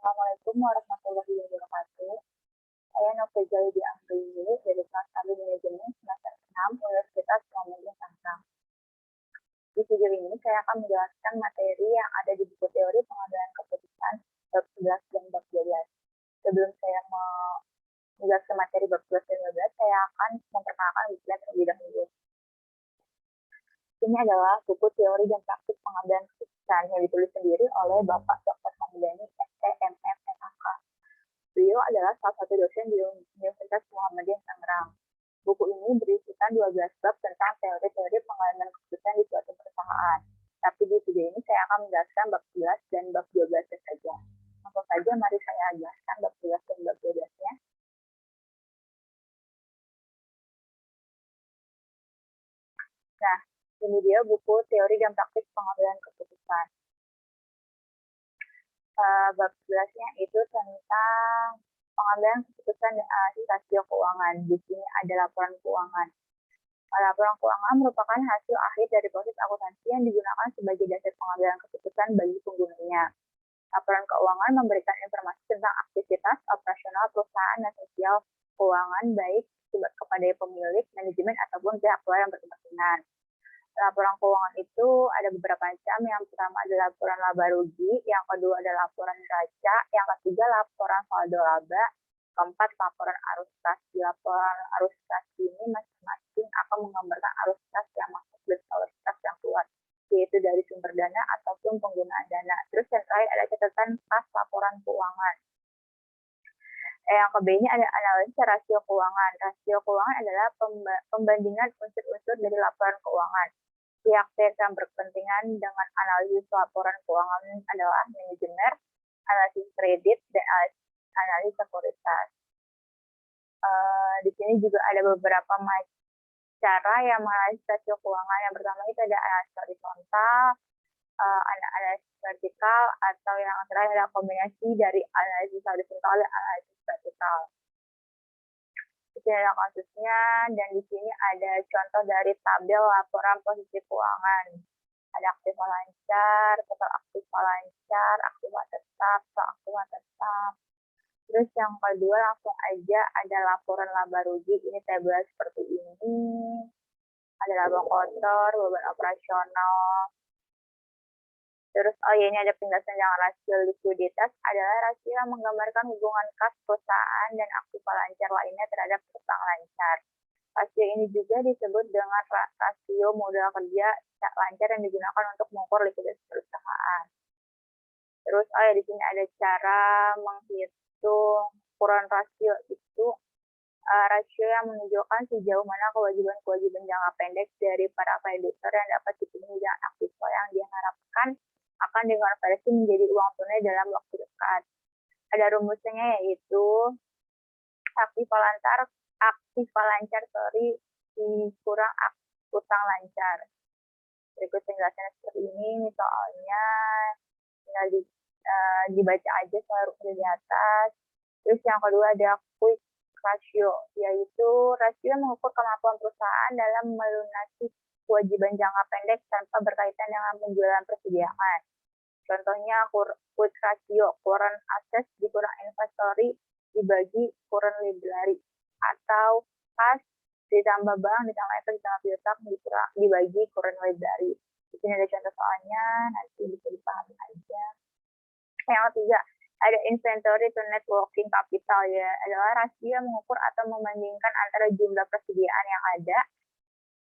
Assalamualaikum warahmatullahi wabarakatuh. Saya Nofriza Widiantini dari kelas 1 Manajemen semester 6 Universitas Muhammadiyah Tangerang. Di video ini saya akan menjelaskan materi yang ada di buku teori pengambilan keputusan bab 11 dan bab 12. Sebelum saya menjelaskan materi bab 11 dan 12, saya akan memperkenalkan bukunya terlebih dahulu. Ini adalah buku teori dan praktik pengambilan keputusan yang ditulis sendiri oleh Bapak Dr. Hamdani, STMF, SHK. Beliau adalah salah satu dosen di Universitas Muhammadiyah Tangerang. Buku ini berisikan 12 bab tentang teori-teori pengambilan keputusan di suatu perusahaan. Tapi di video ini saya akan menjelaskan bab 11 dan bab 12 saja. Langsung saja mari saya jelaskan bab 11 dan bab 12-nya. Nah, ini dia buku teori dan praktik pengambilan keputusan. Bab 11-nya itu tentang pengambilan keputusan dan analisis rasio keuangan. Di sini ada laporan keuangan. Laporan keuangan merupakan hasil akhir dari proses akuntansi yang digunakan sebagai dasar pengambilan keputusan bagi penggunanya. Laporan keuangan memberikan informasi tentang aktivitas operasional perusahaan dan sosial keuangan baik kepada pemilik, manajemen, ataupun pihak luar yang berkepentingan. Laporan keuangan itu ada beberapa macam. Yang pertama adalah laporan laba rugi, yang kedua adalah laporan neraca, yang ketiga laporan saldo laba, keempat laporan arus kas. Di laporan arus kas ini masing-masing akan menggambarkan arus kas yang masuk dan arus kas yang keluar, yaitu dari sumber dana ataupun penggunaan dana. Terus yang terakhir ada catatan kas laporan keuangan. Yang ke-B-nya ada analisis rasio keuangan. Rasio keuangan adalah pembandingan unsur-unsur dari laporan keuangan. Pihak-pihak yang berkepentingan dengan analisis laporan keuangan adalah manajemen, analisis kredit, dan analisis sekuritas. Di sini juga ada beberapa cara yang menganalisis rasio keuangan. Yang pertama itu ada analisis horizontal, analisis vertikal, atau yang terakhir adalah kombinasi dari analisis horizontal dan analisis vertikal. Di sini ada kasusnya, dan di sini ada contoh dari tabel laporan posisi keuangan. Ada aktiva lancar, total aktiva lancar, aktiva tetap, aktiva tetap. Terus yang kedua langsung aja ada laporan laba rugi. Ini tabel seperti ini. Ada laba kotor, beban operasional. Terus ini ada penjelasan yang rasio likuiditas adalah rasio yang menggambarkan hubungan kas perusahaan dan aktiva lancar lainnya terhadap utang lancar. Rasio ini juga disebut dengan rasio modal kerja lancar yang digunakan untuk mengukur likuiditas perusahaan. Terus di sini ada cara menghitung ukuran rasio itu. Rasio yang menunjukkan sejauh mana kewajiban-kewajiban jangka pendek dari para kreditor yang dapat dipenuhi dengan aktiva yang diharapkan akan dikonversi menjadi uang tunai dalam waktu dekat. Ada rumusnya yaitu aktiva lancar dikurang utang lancar. Berikut penjelasannya seperti ini. Soalnya tinggal dibaca aja seluruh di atas. Terus yang kedua ada quick ratio, yaitu rasio yang mengukur kemampuan perusahaan dalam melunasi kewajiban jangka pendek tanpa berkaitan dengan penjualan persediaan. Contohnya quick ratio, current assets dikurang inventory dibagi current liability, atau kas ditambah bank ditambah efek ditambah piutang dibagi current liability. Di sini ada contoh soalnya, nanti bisa dipahami aja. Yang ketiga ada inventory to net working capital, ya adalah rasio yang mengukur atau membandingkan antara jumlah persediaan yang ada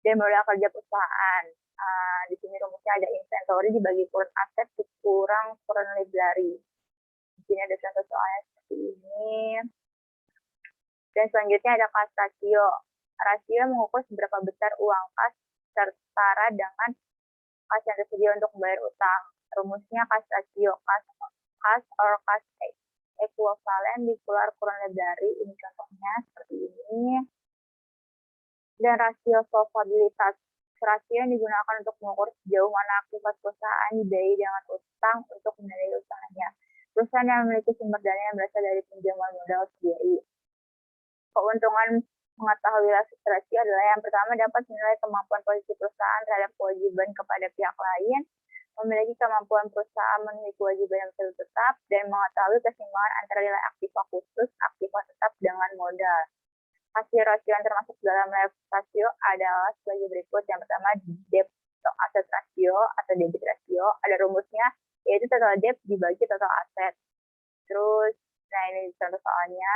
dan modal kerja perusahaan. Di sini rumusnya ada inventory dibagi current asset dikurang current liability. Di sini ada contoh soalnya seperti ini. Dan selanjutnya ada kas rasio. Rasio yang mengukur seberapa besar uang kas setara dengan kas yang tersedia untuk membayar utang. Rumusnya kas rasio, kas or kas equivalent dikular current liability. Ini contohnya seperti ini. Dan rasio solvabilitas. Rasio yang digunakan untuk mengukur sejauh mana aktivitas perusahaan dibiayai dengan utang untuk mendanai usahanya. Perusahaan yang memiliki sumber dana yang berasal dari pinjaman modal sendiri. Keuntungan mengetahui rasio adalah yang pertama dapat menilai kemampuan posisi perusahaan terhadap kewajiban kepada pihak lain. memiliki kemampuan perusahaan memenuhi kewajiban yang tetap, dan mengetahui keseimbangan antara nilai aktiva khusus, aktiva tetap dengan modal. Hasil rasio yang termasuk dalam leverage ratio adalah sebagai berikut. Yang pertama, debt to asset ratio atau debit ratio. Ada rumusnya, yaitu total debt dibagi total aset. Terus, nah ini contoh soalnya.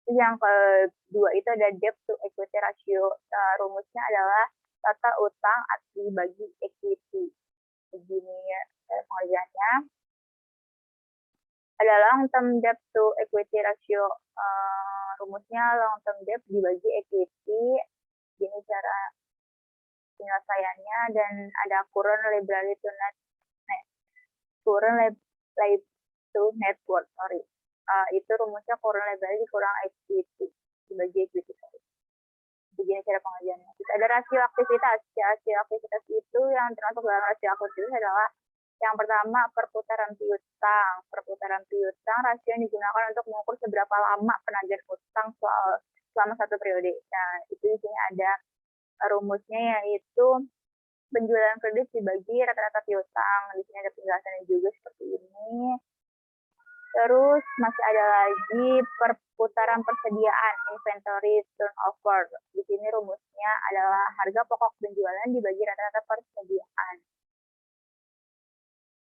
Yang kedua itu ada debt to equity ratio. Rumusnya adalah total utang dibagi equity. Begini ya pengerjaannya. Ada long term debt to equity ratio. Rumusnya long term debt dibagi equity. Ini cara penyelesaiannya, dan ada current liability to net to net worth, sorry. Itu rumusnya current liability kurang equity dibagi equity, sorry. Begini cara pengerjaannya. Terus ada rasio aktivitas. Rasio aktivitas itu yang termasuk dalam rasio aktivitas adalah yang pertama, perputaran piutang. Perputaran piutang rasio yang digunakan untuk mengukur seberapa lama penagihan utang selama satu periode. Nah, itu di sini ada rumusnya, yaitu penjualan kredit dibagi rata-rata piutang. Di sini ada penjelasannya juga seperti ini. Terus masih ada lagi perputaran persediaan, inventory turnover. Di sini rumusnya adalah harga pokok penjualan dibagi rata-rata persediaan.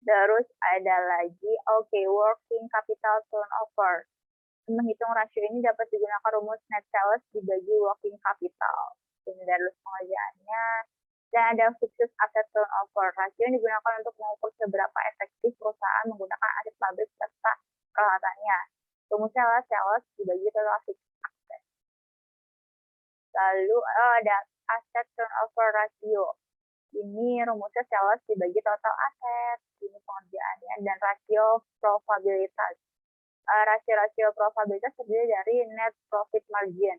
Terus ada lagi, working capital turnover. Menghitung rasio ini dapat digunakan rumus net sales dibagi working capital. Ini dari pengerjaannya. Dan ada fixed asset turnover. Rasio yang digunakan untuk mengukur seberapa efektif perusahaan menggunakan aset pabrik serta peralatannya. Rumusnya adalah sales dibagi total fixed asset. Lalu ada asset turnover ratio. Ini rumusnya sales dibagi total aset. Ini pengerjaannya. Dan rasio probabilitas. Rasio-rasio probabilitas terdiri dari net profit margin.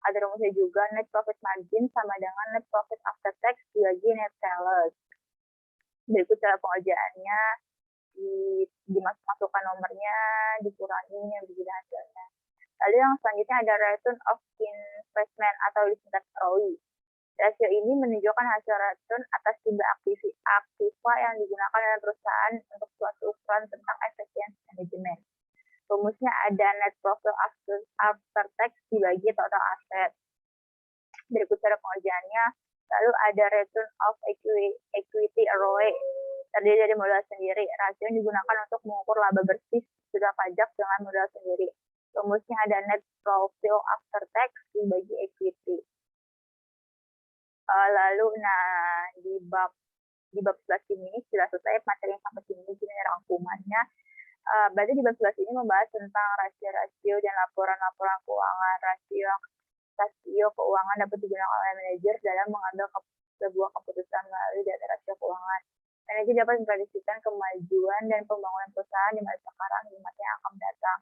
Ada rumusnya juga, net profit margin sama dengan net profit after tax dibagi net sales. Berikut cara pengerjaannya, dimasukkan nomornya, dikurangi yang begini hasilnya. Lalu yang selanjutnya ada return of investment atau disingkat ROI. Rasio ini menunjukkan hasil return atas jumlah aktiva yang digunakan dalam perusahaan untuk suatu ukuran tentang efisiensi manajemen. Rumusnya ada net profit after tax dibagi total aset. Berikut cara pengerjaannya. Lalu ada return of equity ROE. Terdiri dari modal sendiri. Rasio yang digunakan untuk mengukur laba bersih sudah pajak dengan modal sendiri. Rumusnya ada net profit after tax dibagi equity. Lalu di bab 11 ini sudah selesai materi yang sampai sini. Ini rangkumannya. Berarti di bab 11 ini membahas tentang rasio-rasio dan laporan-laporan keuangan. Rasio keuangan dapat digunakan oleh manajer dalam mengambil sebuah keputusan melalui data rasio keuangan. Manajer dapat memprediksikan kemajuan dan pembangunan perusahaan di masa sekarang dan di masa yang akan datang.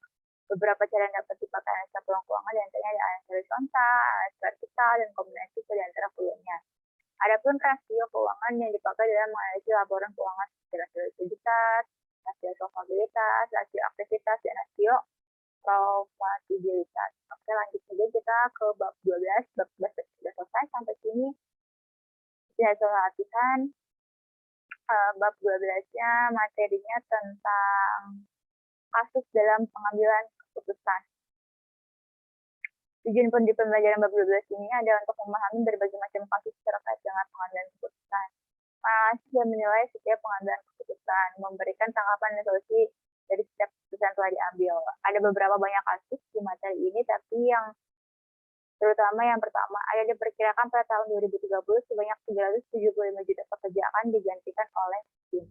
Beberapa cara yang dapat dipakai analisa peluang keuangan diantaranya ada analisa horizontal, analisa vertikal, dan kombinasi di antara keduanya. Adapun rasio keuangan yang dipakai dalam menganalisis laporan keuangan seperti rasio likuiditas, rasio solvabilitas, rasio aktivitas, dan rasio profitabilitas. Oke, lanjut saja kita ke bab 12. Bab 12 sudah selesai sampai sini. Hasil latihan. Bab 12-nya materinya tentang kasus dalam pengambilan keputusan. Tujuan pembelajaran bab 12 ini adalah untuk memahami berbagai macam kasus terkait dengan pengambilan keputusan. Menganalisis dan menilai setiap pengambilan keputusan, memberikan tanggapan dan solusi dari setiap keputusan telah diambil. Ada beberapa banyak kasus di materi ini, tapi yang terutama yang pertama, ada diperkirakan pada tahun 2030 sebanyak 375 juta pekerja akan digantikan oleh mesin.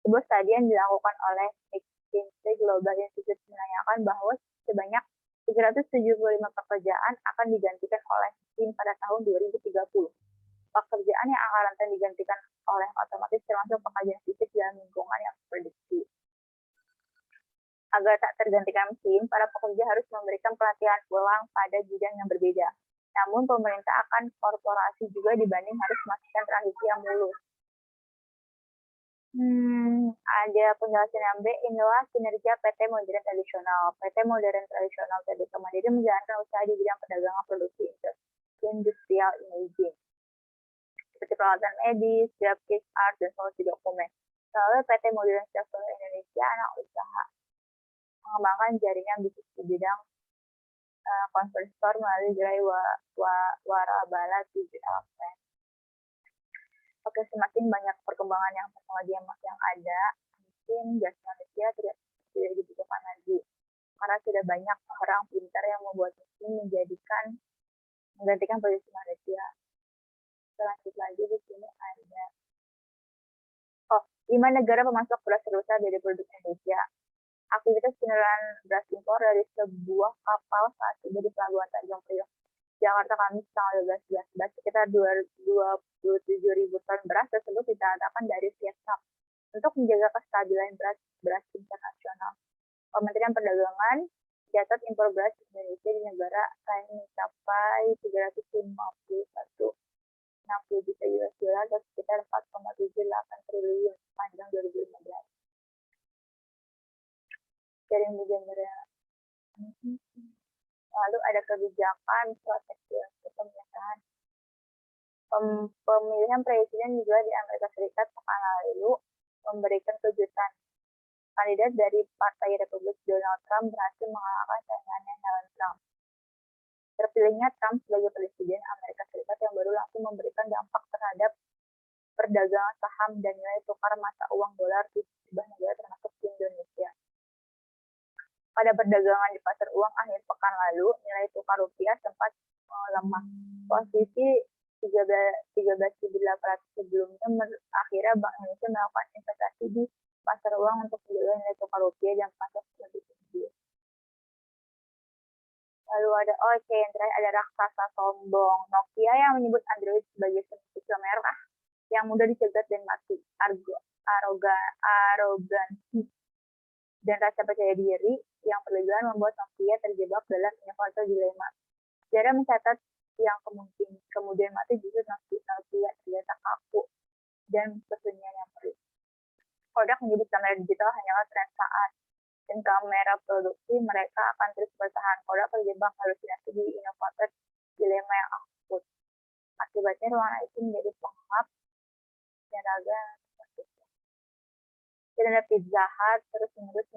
Sebuah studi yang dilakukan oleh McKinsey Global Institute menanyakan bahwa sebanyak 375 pekerjaan akan digantikan oleh mesin pada tahun 2030. Pekerjaan yang akan rentan digantikan oleh otomatis termasuk pekerjaan fisik dalam lingkungan yang diprediksi. Agar tak tergantikan mesin, para pekerja harus memberikan pelatihan ulang pada bidang yang berbeda. Namun, pemerintah akan korporasi juga dibanding harus memastikan transisi yang mulus. Ada penjelasan yang B, inilah kinerja PT Modern Tradisional. PT Modern Tradisional Tbk Mandiri menjalankan usaha di bidang perdagangan produksi industrial imaging. seperti peralatan medis, grafis art, dan solusi dokumen. Lalu PT Modern Travel Indonesia anak usaha mengembangkan jaringan bisnis di bidang konversor melalui gerai warabala digital plan. Oke, semakin banyak perkembangan yang teknologi yang ada, mungkin jasa manusia tidak dibutuhkan lagi. Karena sudah banyak orang pintar yang membuat mesin menggantikan posisi manusia. Selanjut lagi di sini ada 5 negara pemasok beras terbesar dari produk Indonesia. Aktivitas penjualan beras impor dari sebuah kapal saat tiba di Pelabuhan Tanjung Priok, Jakarta Kamis tanggal 12 sekitar 27.000 ton beras tersebut didatangkan dari Vietnam untuk menjaga kestabilan beras internasional. Kementerian Perdagangan mencatat impor beras Indonesia di negara lain mencapai 351,60 juta US dollar atau sekitar 4,78 triliun sepanjang 2015. Dari negara. Lalu ada kebijakan proteksi pemerintahan. Pemilihan presiden juga di Amerika Serikat pekan lalu memberikan kejutan. Kandidat dari Partai Republik Donald Trump berhasil mengalahkan saingannya Donald Trump. Terpilihnya Trump sebagai presiden Amerika Serikat yang baru langsung memberikan dampak terhadap perdagangan saham dan nilai tukar mata uang dolar di sejumlah negara termasuk di Indonesia. Pada perdagangan di pasar uang akhir pekan lalu, nilai tukar rupiah sempat melemah. Posisi 13.800 sebelumnya akhirnya Bank Indonesia melakukan investasi di pasar uang untuk menjaga nilai tukar rupiah yang pasar lebih tinggi. Lalu ada yang terakhir ada raksasa sombong. Nokia yang menyebut Android sebagai siswa merah yang mudah dicegat dan mati. Arogansi dan rasa percaya diri yang berlebihan membuat Nokia terjebak dalam innovator dilema. Sejarah mencatat yang kemudian mati justru Nokia ternyata kaku dan kesunyian yang perih. Kodak menyebut kamera digital hanyalah tren saat, dan kamera produksi mereka akan terus bertahan. Kodak terjebak halusinasi di inovator dilema yang akut. Akibatnya ruangan itu menjadi pengap dan raga. Dan ada Pizza Hut terus-menerus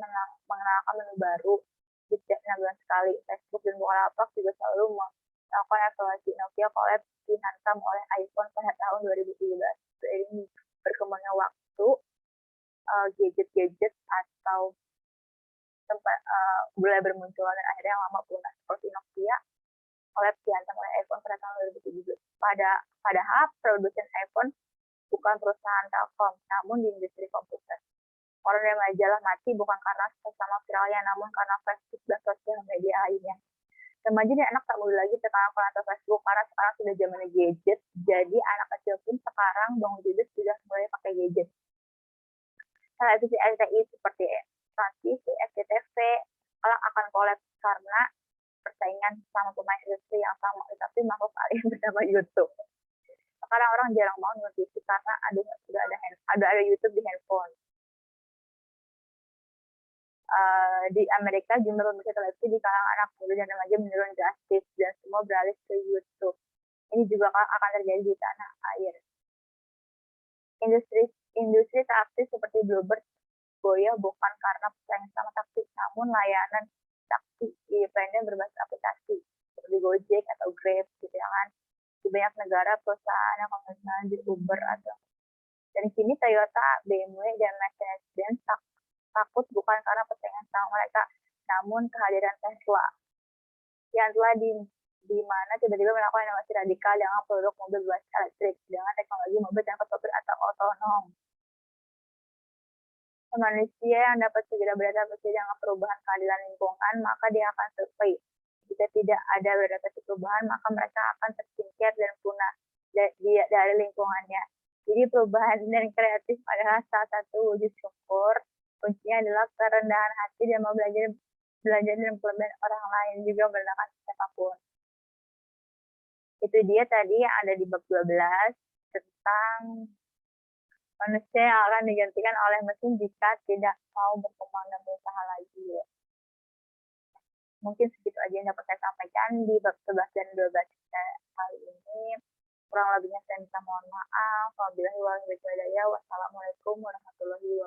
mengenalkan menu baru setiap 6 bulan sekali. Facebook dan Bukalapak juga selalu melakukan evaluasi. Nokia Collab dihantam oleh iPhone pada tahun 2013. Seiring berkembangnya waktu, gadget-gadget atau mulai bermunculan dan akhirnya yang lama punah. Seperti Nokia Collab dihantam oleh iPhone pada tahun 2017. Padahal produsen iPhone bukan perusahaan Telkom, namun di industri komputer. Orang dan majalah mati bukan karena sesama viralnya, namun karena Facebook dan sosial media lainnya. Remaja dan anak tak boleh lagi terkena atau Facebook karena sekarang sudah zamannya gadget. Jadi anak kecil pun sekarang bangun tidur sudah mulai pakai gadget. Televisi RCTI seperti Transvisi, SCTV akan collab karena persaingan sama pemain industri yang sama, tetapi makhluk alih bernama YouTube. Sekarang orang jarang banget nge-TV karena sudah ada YouTube di handphone. Di Amerika jumlah pemirsa televisi di kalangan anak muda dan remaja menurun drastis dan semua beralih ke YouTube. Ini juga akan terjadi di tanah air. Industri taksi seperti Bluebird goyah bukan karena persaingan sama taksi, namun layanan taksi independen berbasis aplikasi seperti Gojek atau Grab, gitu kan. Di banyak negara perusahaan yang konvensional di Uber atau dan kini Toyota, BMW, dan Mercedes-Benz takut bukan karena persaingan sama mereka, namun kehadiran Tesla yang telah di mana tiba-tiba melakukan inovasi radikal dengan produk mobil berbasis elektrik dengan teknologi mobil tanpa sopir atau otonom. Manusia yang dapat segera beradaptasi dengan perubahan keadilan lingkungan, maka dia akan survive. Jika tidak ada beradaptasi perubahan, maka mereka akan tersingkir dan punah dari lingkungannya. Jadi perubahan dan kreatif adalah salah satu wujud syukur. Kuncinya adalah kerendahan hati dan mau belajar dan kelebihan orang lain juga merendahkan siapapun. Itu dia tadi yang ada di bab 12 tentang manusia yang akan digantikan oleh mesin jika tidak mau berkembang dan berusaha lagi. Mungkin segitu aja yang dapat saya sampaikan di bab 11 dan 12 kali ini. Kurang lebihnya saya minta mohon maaf. Wabillahi wal hidayah. Wassalamualaikum warahmatullahi wabarakatuh.